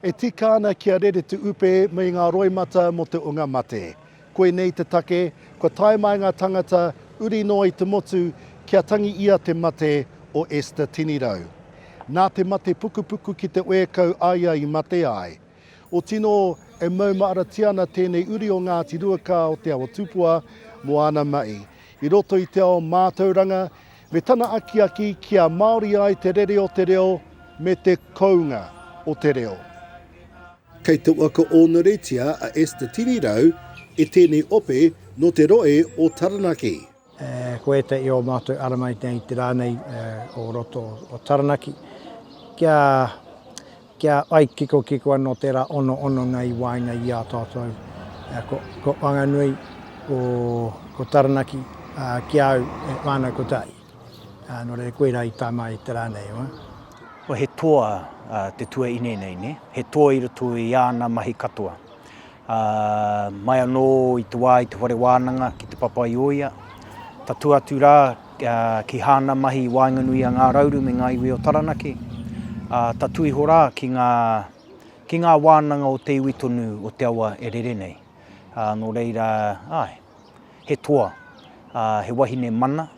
E tika ana kia rere te upe me ngā roimata mo te unga mate. Koe nei te take, ko tae mai ngā tangata uri noa i te motu kia tangi ia te mate o Esther Tinirau. Nā te mate pukupuku ki te oekau aia i mate ai. O tino e maumara tiana tēnei uri o Ngāti Ruaka o te awa tupua mo ana mai. I roto i te ao mātauranga, me tana aki kia Māori ai te reo me te kounga o te reo. Kei te waka o Nuretia a Esther Tinirau e tēnei ope no te roe o Taranaki. Koe te i o mātou aramai tēnei te rānei o roto o Taranaki. Kia ai kiko anō tērā ono nei wainga i a tātou. Ko Wanganui ko Taranaki ki au whānau ko tai. Nō re koe rai tā mai te rānei. O he toa te tua ine nei, ne? He toa i roto i āna mahi katoa. Mai anō i te wā i te whare wānanga ki te papa i oia. Ta tuatu rā ki hāna mahi Wainganui a ngā rauru me ngā iwi o Taranaki. Ta tui hora ki ngā wānanga o te iwi tonu o te awa e rere nei. Nō reira, he toa, he wahine mana,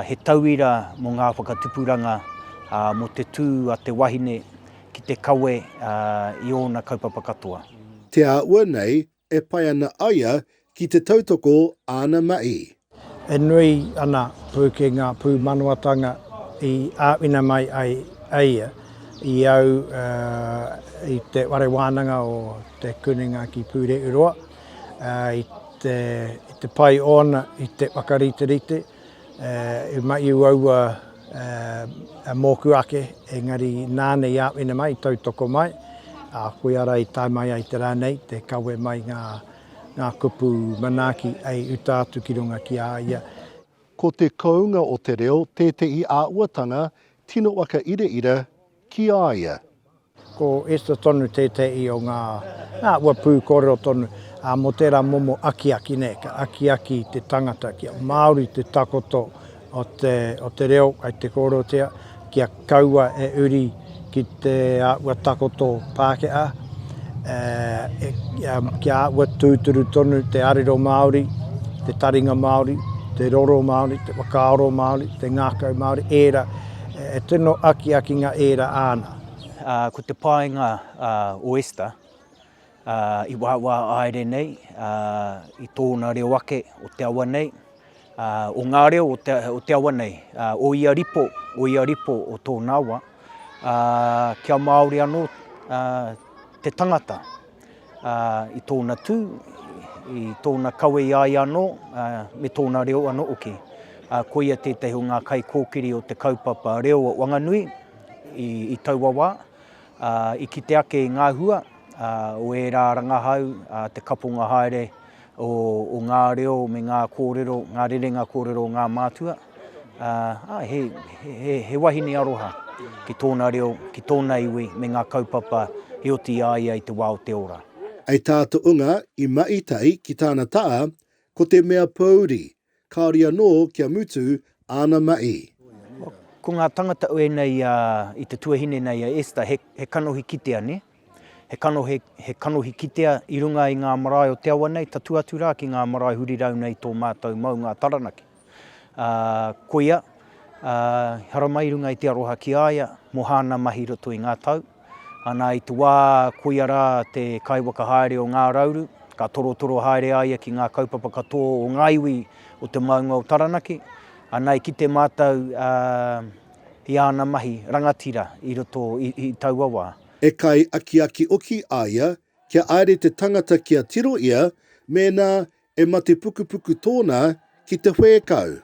he tauira mo ngā whakatupuranga mo te tū a te wahine ki te kawe i ōna kaupapa katoa. Te āua nei e pai ana aia ki te tautoko ana mai. E nui ana pūke ngā pū manuatanga i āwina mai aia i au i te ware wānanga o te kuninga ki Pūre Uroa, i te pai ona i te wakariterite, i mai aua mōku ake, engari nāne i āwina mai, tautoko mai, koe ara i tai mai ai te rānei, te kawe mai ngā kupu manaki ai utātu ki runga ki āia. Ko te kounga o te reo, te i āuatanga, tino waka ira ki āia. Ko Esther tonu te i o ngā ua pū kōrero tonu, mo tērā momo aki ne, ka aki te tangata, kia Māori te takoto o te reo ai te kōrotea, kia kaua e uri ki te ua takoto Pākehā, kia ua tūturu tonu te ariro Māori, te taringa Māori, te roro Māori, te wakaoro Māori, te ngākau Māori, era, e tino aki ngā era āna. Ko te pāinga o Esther, i wāwā aere nei, i tōna reo ake o te awa nei, o ngā reo o te awa nei, o ia ripo o tōna awa, kia Māori anō te tangata i tōna tū, i tōna kawe i ai anō, me tōna reo anō oki. Ko ia tētahi o ngā kai kōkiri o te kaupapa reo o Wanganui i Tauwawa, i ki te ake i ngā hua, o e rā rangahau, te kapunga haere o ngā reo me ngā kōrero, ngā rerenga kōrero o ngā mātua. He wahine aroha ki tōna reo, ki tōna iwi me ngā kaupapa i oti aia i te wā o te ora. Ai tātu unga i maitai ki tāna taa, ko te mea pauri, kāri anō kia mutu ana mai. Ko ngā tangata ue nei i te tuahine nei a Esther, he kanohi kitea ne? He kanohi kitea i runga i ngā marae o te awa nei, ta tuatu rā ki ngā marae hurirau nei tō mātou mau ngā Taranaki. Ko ia, hara mai runga i te aroha ki aia, mo hāna mahi roto i ngā tau. Ana i te wā koia rā te kaiwaka haere o ngā rauru, ka torotoro haere aia ki ngā kaupapa katoa o ngā iwi o te maunga o Taranaki. Ana i ki te mātou i āna mahi rangatira i roto i Tauwawa. E kai aki oki aia, kia aere te tangata kia tiro ia, mēnā e mate pukupuku tōna ki te whēkau.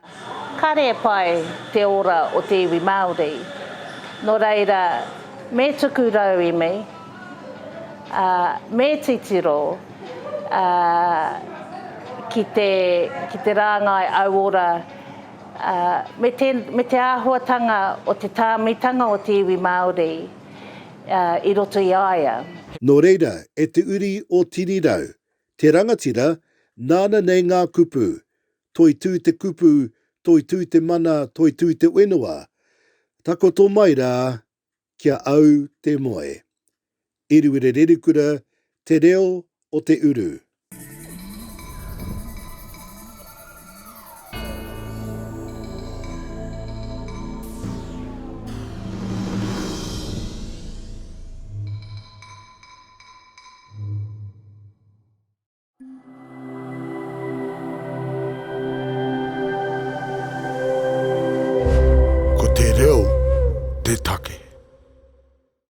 Kare pai te ora o te iwi Māori. Nō reira, me tuku rau i me, me titiro, ki te rāngai auora, me te āhuatanga o te tāmitanga o te iwi Māori i roto i aia. Nō reira, e te uri o Tinirau, te rangatira, nāna nei ngā kupu, toi tū te kupu, toi tū te mana, toi tū te whenua. Tako tō mai rā, kia au te moe. Iruere Rerukura, te reo o te uru.